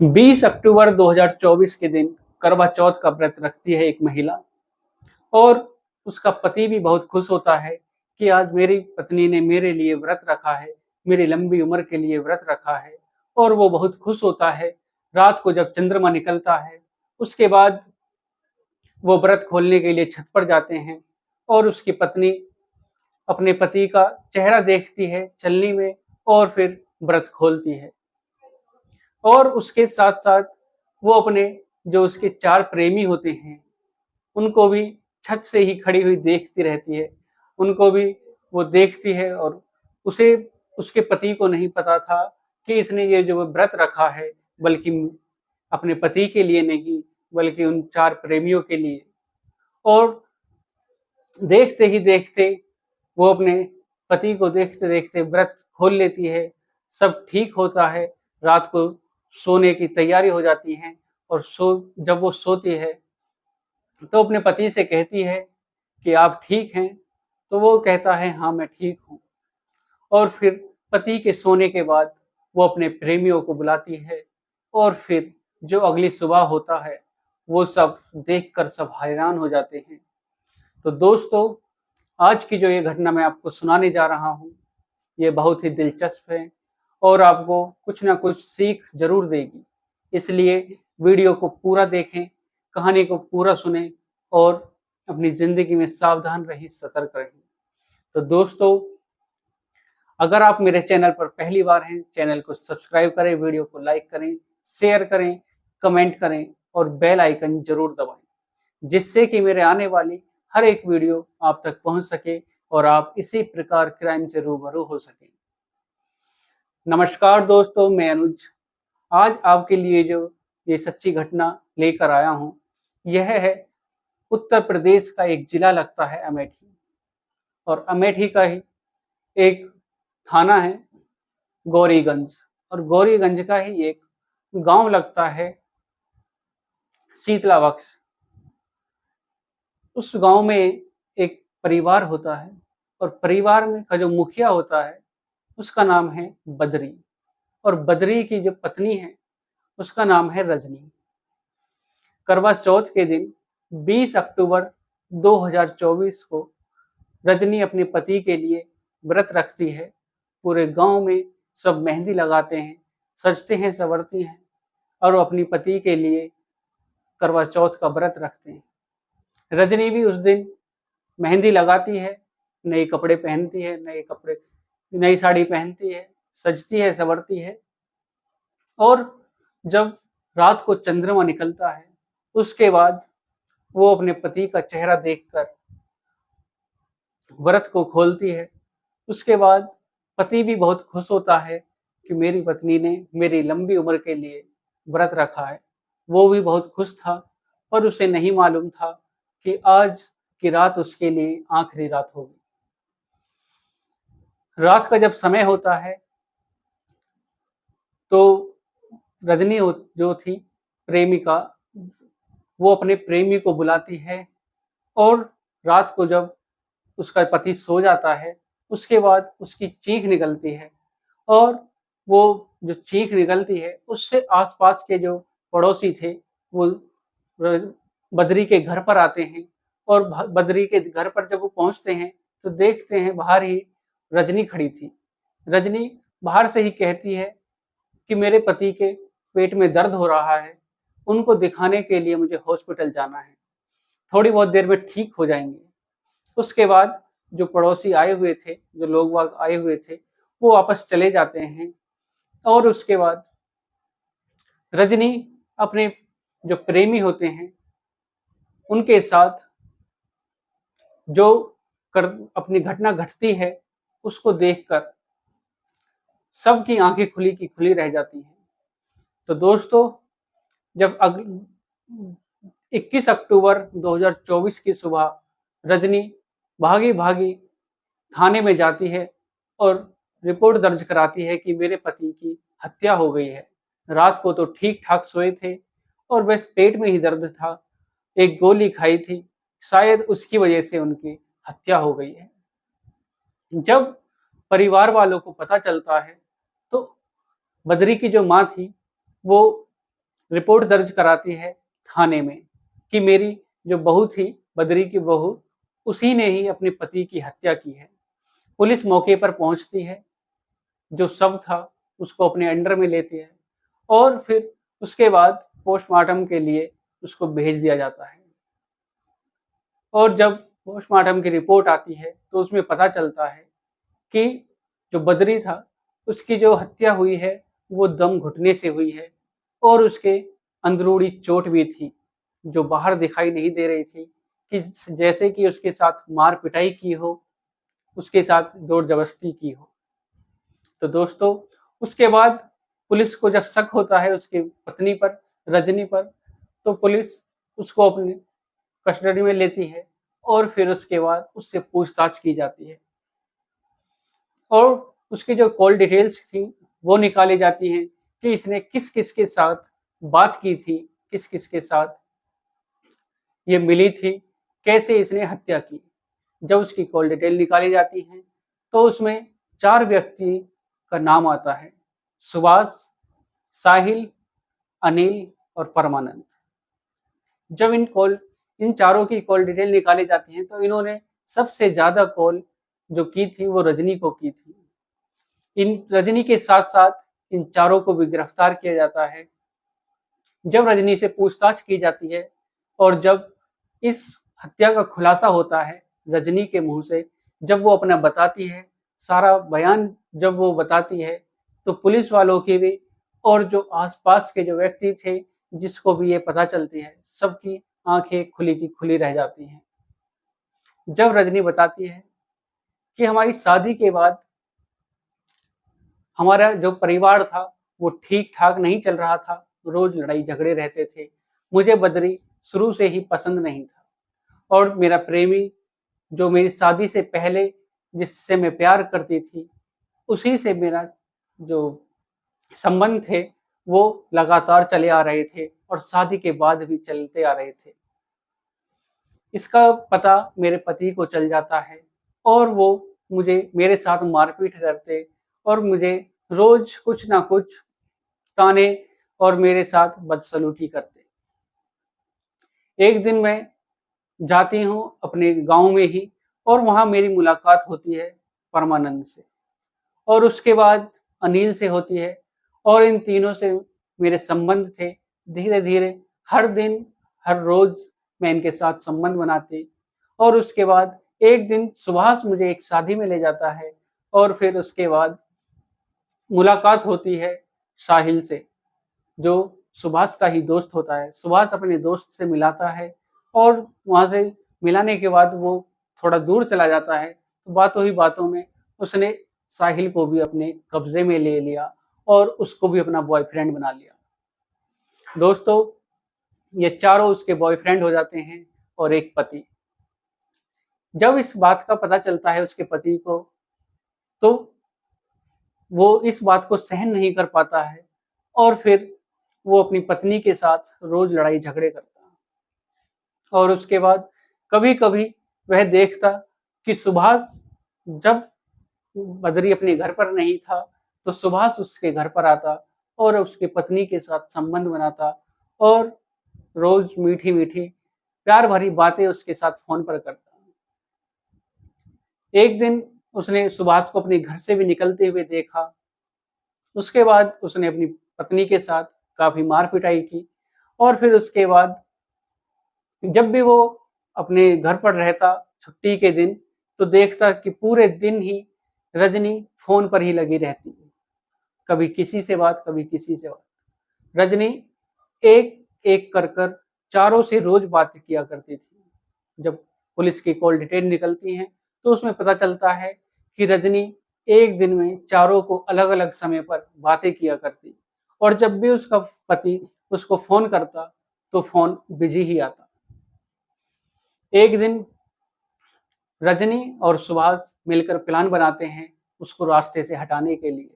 20 अक्टूबर 2024 के दिन करवा चौथ का व्रत रखती है एक महिला और उसका पति भी बहुत खुश होता है कि आज मेरी पत्नी ने मेरे लिए व्रत रखा है, मेरी लंबी उम्र के लिए व्रत रखा है और वो बहुत खुश होता है। रात को जब चंद्रमा निकलता है, उसके बाद वो व्रत खोलने के लिए छत पर जाते हैं और उसकी पत्नी अपने पति का चेहरा देखती है चलनी में और फिर व्रत खोलती है। और उसके साथ-साथ वो अपने जो उसके 4 प्रेमी होते हैं, उनको भी छत से ही खड़ी हुई देखती रहती है। उनको भी वो देखती है और उसे उसके पति को नहीं पता था कि इसने ये जो व्रत रखा है, बल्कि अपने पति के लिए नहीं, बल्कि उन 4 प्रेमियों के लिए। और देखते ही देखते वो अपने पति को देखते-देखते व्रत खोल लेती है, सब ठीक होता है, रात को सोने की तैयारी हो जाती है और जब वो सोती है, तो अपने पति से कहती है कि आप ठीक हैं? तो वो कहता है हाँ, मैं ठीक हूँ। और फिर पति के सोने के बाद वो अपने प्रेमियों को बुलाती है और फिर जो अगली सुबह होता है, वो सब देखकर सब हैरान हो जाते हैं। तो दोस्तों, आज की जो ये घटना मैं आपको सुनाने जा रहा हूँ, ये बहुत ही दिलचस्प है और आपको कुछ ना कुछ सीख ज़रूर देगी। इसलिए वीडियो को पूरा देखें, कहानी को पूरा सुनें और अपनी ज़िंदगी में सावधान रहें, सतर्क रहें। तो दोस्तों, अगर आप मेरे चैनल पर पहली बार हैं, चैनल को सब्सक्राइब करें, वीडियो को लाइक करें, शेयर करें, कमेंट करें और बेल आइकन ज़रूर दबाएँ, जिससे कि मेरे आने वाली हर एक वीडियो आप तक पहुँच सके और आप इसी प्रकार क्राइम से रूबरू हो सकें। नमस्कार दोस्तों, मैं अनुज। आज आपके लिए जो ये सच्ची घटना लेकर आया हूँ, यह है उत्तर प्रदेश का एक जिला लगता है अमेठी और अमेठी का ही एक थाना है गौरीगंज और गौरीगंज का ही एक गाँव लगता है शीतला बख्श। उस गाँव में एक परिवार होता है और परिवार में का जो मुखिया होता है, उसका नाम है बद्री और बद्री की जो पत्नी है, उसका नाम है रजनी। करवा चौथ के दिन 20 अक्टूबर 2024 को रजनी अपने पति के लिए व्रत रखती है। पूरे गांव में सब मेहंदी लगाते हैं, सजते हैं, संवरती हैं और वो अपनी पति के लिए करवा चौथ का व्रत रखते हैं। रजनी भी उस दिन मेहंदी लगाती है, नए कपड़े पहनती है, नई साड़ी पहनती है, सजती है, संवरती है और जब रात को चंद्रमा निकलता है, उसके बाद वो अपने पति का चेहरा देखकर व्रत को खोलती है। उसके बाद पति भी बहुत खुश होता है कि मेरी पत्नी ने मेरी लंबी उम्र के लिए व्रत रखा है। वो भी बहुत खुश था पर उसे नहीं मालूम था कि आज की रात उसके लिए आखिरी रात होगी। रात का जब समय होता है तो रजनी जो थी प्रेमिका, वो अपने प्रेमी को बुलाती है और रात को जब उसका पति सो जाता है, उसके बाद उसकी चीख निकलती है और वो जो चीख निकलती है, उससे आस-पास के जो पड़ोसी थे, वो बद्री के घर पर आते हैं और बद्री के घर पर जब वो पहुँचते हैं, तो देखते हैं बाहर ही रजनी खड़ी थी। रजनी बाहर से ही कहती है कि मेरे पति के पेट में दर्द हो रहा है, उनको दिखाने के लिए मुझे हॉस्पिटल जाना है, थोड़ी बहुत देर में ठीक हो जाएँगे। उसके बाद जो पड़ोसी आए हुए थे, जो लोग-बाग आए हुए थे, वो वापस चले जाते हैं और उसके बाद रजनी अपने जो प्रेमी होते हैं, उनके साथ जो कर अपनी घटना घटती है, उसको देखकर सबकी आँखें खुली की खुली रह जाती हैं। तो दोस्तों, जब 21 अक्टूबर 2024 की सुबह रजनी भागी-भागी थाने में जाती है और रिपोर्ट दर्ज कराती है कि मेरे पति की हत्या हो गई है। रात को तो ठीक-ठाक सोए थे और बस पेट में ही दर्द था। एक गोली खाई थी, शायद उसकी वजह से उनकी हत्या हो गई है। जब परिवार वालों को पता चलता है, तो बद्री की जो माँ थी, वो रिपोर्ट दर्ज कराती है थाने में कि मेरी जो बहू थी, बद्री की बहू, उसी ने ही अपने पति की हत्या की है। पुलिस मौके पर पहुंचती है, जो शव था उसको अपने अंडर में लेती है और फिर उसके बाद पोस्टमार्टम के लिए उसको भेज दिया जाता है। और जब पोस्टमार्टम की रिपोर्ट आती है तो उसमें पता चलता है कि जो बद्री था, उसकी जो हत्या हुई है वो दम घुटने से हुई है और उसके अंदरूनी चोट भी थी, जो बाहर दिखाई नहीं दे रही थी, कि जैसे कि उसके साथ मार पिटाई की हो, उसके साथ जोर जबरदस्ती की हो। तो दोस्तों, उसके बाद पुलिस को जब शक होता है उसकी पत्नी पर, रजनी पर, तो पुलिस उसको अपनी कस्टडी में लेती है और फिर उसके बाद उससे पूछताछ की जाती है और उसकी जो कॉल डिटेल्स थी वो निकाली जाती हैं कि इसने किस किस के साथ बात की थी, किस किस के साथ ये मिली थी, कैसे इसने हत्या की। जब उसकी कॉल डिटेल निकाली जाती है तो उसमें 4 व्यक्ति का नाम आता है: सुभाष, साहिल, अनिल और परमानंद। जब इन चारों की कॉल डिटेल निकाली जाती है तो इन्होंने सबसे ज्यादा कॉल जो की थी वो रजनी को की थी। इन रजनी के साथ साथ इन चारों को भी गिरफ्तार किया जाता है। जब रजनी से पूछताछ की जाती है और जब इस हत्या का खुलासा होता है रजनी के मुंह से, जब वो अपना बताती है, सारा बयान जब वो बताती है, तो पुलिस वालों की भी और जो आसपास के जो व्यक्ति थे जिसको भी ये पता चलती है, सबकी आंखें खुली की खुली रह जाती हैं। जब रजनी बताती है कि हमारी शादी के बाद हमारा जो परिवार था वो ठीक ठाक नहीं चल रहा था, रोज लड़ाई झगड़े रहते थे, मुझे बद्री शुरू से ही पसंद नहीं था और मेरा प्रेमी जो मेरी शादी से पहले जिससे मैं प्यार करती थी, उसी से मेरा जो संबंध थे वो लगातार चले आ रहे थे और शादी के बाद भी चलते आ रहे थे। इसका पता मेरे पति को चल जाता है और वो मुझे मेरे साथ मारपीट करते और मुझे रोज कुछ ना कुछ ताने और मेरे साथ बदसलूकी करते। एक दिन मैं जाती हूँ अपने गांव में ही और वहां मेरी मुलाकात होती है परमानंद से और उसके बाद अनिल से होती है और इन तीनों से मेरे संबंध थे। धीरे धीरे हर दिन, हर रोज मैं इनके साथ संबंध बनाती और उसके बाद एक दिन सुभाष मुझे एक शादी में ले जाता है और फिर उसके बाद मुलाकात होती है साहिल से, जो सुभाष का ही दोस्त होता है। सुभाष अपने दोस्त से मिलाता है और वहां से मिलाने के बाद वो थोड़ा दूर चला जाता है, तो बातों ही बातों में उसने साहिल को भी अपने कब्जे में ले लिया और उसको भी अपना बॉयफ्रेंड बना लिया। दोस्तों, ये चारों उसके बॉयफ्रेंड हो जाते हैं और एक पति। जब इस बात का पता चलता है उसके पति को, तो वो इस बात को सहन नहीं कर पाता है और फिर वो अपनी पत्नी के साथ रोज लड़ाई झगड़े करता है और उसके बाद कभी कभी वह देखता कि सुभाष जब बद्री अपने घर पर नहीं था तो सुभाष उसके घर पर आता और उसकी पत्नी के साथ संबंध बनाता और रोज मीठी मीठी प्यार भरी बातें उसके साथ फोन पर करता। एक दिन उसने सुभाष को अपने घर से भी निकलते हुए देखा। उसके बाद उसने अपनी पत्नी के साथ काफी मार पिटाई की और फिर उसके बाद जब भी वो अपने घर पर रहता छुट्टी के दिन, तो देखता कि पूरे दिन ही रजनी फोन पर ही लगी रहती है, कभी किसी से बात, कभी किसी से बात। रजनी एक एक कर कर चारों से रोज बात किया करती थी। जब पुलिस की कॉल डिटेल निकलती है तो उसमें पता चलता है कि रजनी एक दिन में चारों को अलग अलग समय पर बातें किया करती और जब भी उसका पति उसको फोन करता तो फोन बिजी ही आता। एक दिन रजनी और सुभाष मिलकर प्लान बनाते हैं उसको रास्ते से हटाने के लिए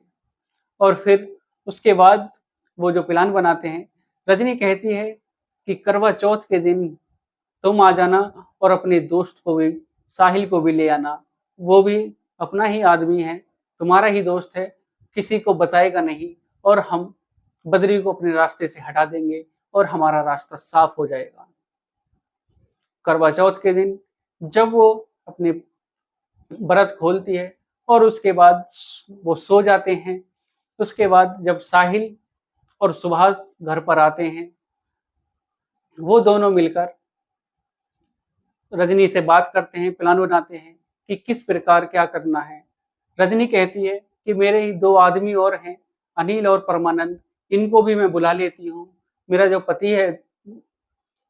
और फिर उसके बाद वो जो प्लान बनाते हैं, रजनी कहती है कि करवा चौथ के दिन तुम आ जाना और अपने दोस्त को भी, साहिल को भी ले आना, वो भी अपना ही आदमी है, तुम्हारा ही दोस्त है, किसी को बताएगा नहीं और हम बद्री को अपने रास्ते से हटा देंगे और हमारा रास्ता साफ हो जाएगा। करवा चौथ के दिन जब वो अपने व्रत खोलती है और उसके बाद वो सो जाते हैं, उसके बाद जब साहिल और सुभाष घर पर आते हैं, वो दोनों मिलकर रजनी से बात करते हैं, प्लान बनाते हैं कि किस प्रकार क्या करना है। रजनी कहती है कि मेरे ही 2 आदमी और हैं, अनिल और परमानंद, इनको भी मैं बुला लेती हूँ। मेरा जो पति है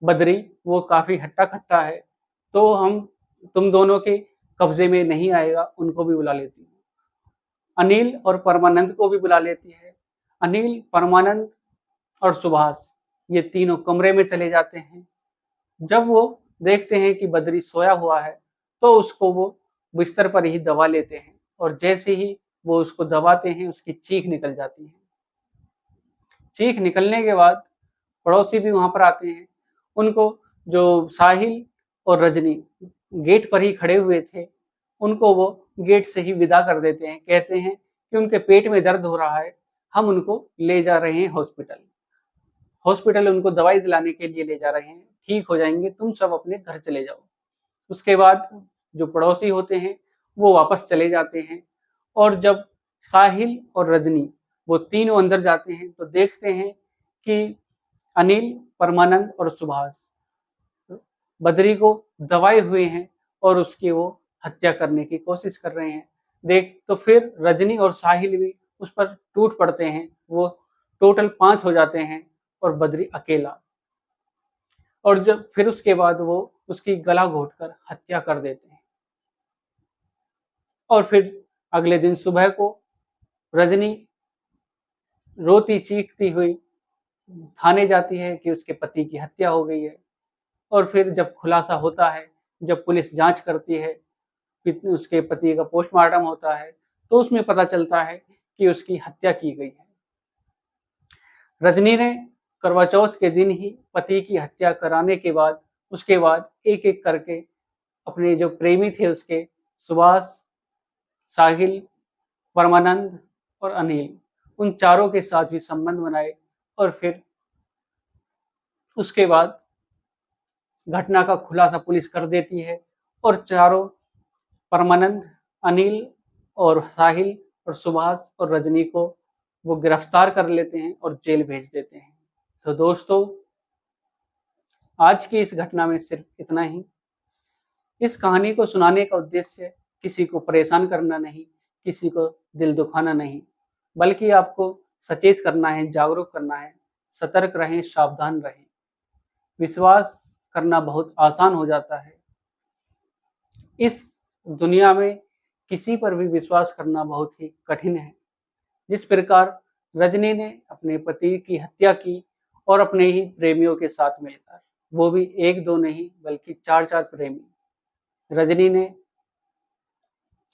बद्री, वो काफ़ी हट्टा-कट्टा है, तो हम तुम दोनों के कब्ज़े में नहीं आएगा, उनको भी बुला लेती हूँ। अनिल और परमानंद को भी बुला लेती है। अनिल, परमानंद और सुभाष, ये तीनों कमरे में चले जाते हैं। जब वो देखते हैं कि बद्री सोया हुआ है, तो उसको वो बिस्तर पर ही दबा लेते हैं और जैसे ही वो उसको दबाते हैं, उसकी चीख निकल जाती है। चीख निकलने के बाद पड़ोसी भी वहाँ पर आते हैं। उनको जो साहिल और रजनी गेट पर ही खड़े हुए थे, उनको वो गेट से ही विदा कर देते हैं। कहते हैं कि उनके पेट में दर्द हो रहा है, हम उनको ले जा रहे हैं हॉस्पिटल। हॉस्पिटल उनको दवाई दिलाने के लिए ले जा रहे हैं, ठीक हो जाएँगे, तुम सब अपने घर चले जाओ। उसके बाद जो पड़ोसी होते हैं, वो वापस चले जाते हैं और जब साहिल और रजनी वो तीनों अंदर जाते हैं, तो देखते हैं कि अनिल, परमानंद और सुभाष बद्री को दबाए हुए हैं और उसकी वो हत्या करने की कोशिश कर रहे हैं। देख तो फिर रजनी और साहिल भी उस पर टूट पड़ते हैं। वो टोटल 5 हो जाते हैं और बद्री अकेला। और जब फिर उसके बाद वो उसकी गला घोंटकर हत्या कर देते हैं। और फिर अगले दिन सुबह को रजनी रोती चीखती हुई थाने जाती है कि उसके पति की हत्या हो गई है। और फिर जब खुलासा होता है, जब पुलिस जांच करती है, उसके पति का पोस्टमार्टम होता है, तो उसमें पता चलता है कि उसकी हत्या की गई है। रजनी ने करवा चौथ के दिन ही पति की हत्या कराने के बाद उसके बाद एक-एक करके अपने जो प्रेमी थे उसके सुभाष, साहिल, परमानंद और अनिल, उन चारों के साथ भी संबंध बनाए और फिर उसके बाद घटना का खुलासा पुलिस कर देती है और चारों परमानंद, अनिल और साहिल और सुभाष और रजनी को वो गिरफ्तार कर लेते हैं और जेल भेज देते हैं। तो दोस्तों, आज की इस घटना में सिर्फ इतना ही। इस कहानी को सुनाने का उद्देश्य किसी को परेशान करना नहीं, किसी को दिल दुखाना नहीं, बल्कि आपको सचेत करना है, जागरूक करना है। सतर्क रहें, सावधान रहें। विश्वास करना बहुत आसान हो जाता है। इस दुनिया में किसी पर भी विश्वास करना बहुत ही कठिन है। जिस प्रकार रजनी ने अपने पति की हत्या की और अपने ही प्रेमियों के साथ मिलकर, वो भी 1-2 नहीं बल्कि 4-4 प्रेमी। रजनी ने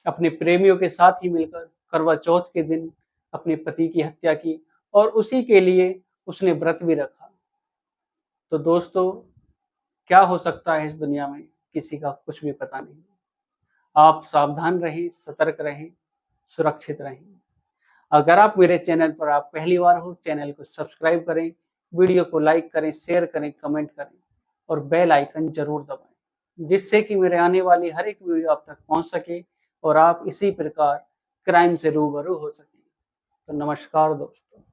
अपने प्रेमियों के साथ ही मिलकर करवा चौथ के दिन अपने पति की हत्या की और उसी के लिए उसने व्रत भी रखा। तो दोस्तों, क्या हो सकता है इस दुनिया में, किसी का कुछ भी पता नहीं। आप सावधान रहें, सतर्क रहें, सुरक्षित रहें। अगर आप मेरे चैनल पर आप पहली बार हो, चैनल को सब्सक्राइब करें, वीडियो को लाइक करें, शेयर करें, कमेंट करें और बेल आइकन जरूर दबाएं, जिससे कि मेरे आने वाली हर एक वीडियो आप तक पहुंच सके और आप इसी प्रकार क्राइम से रूबरू हो सकें। तो नमस्कार दोस्तों।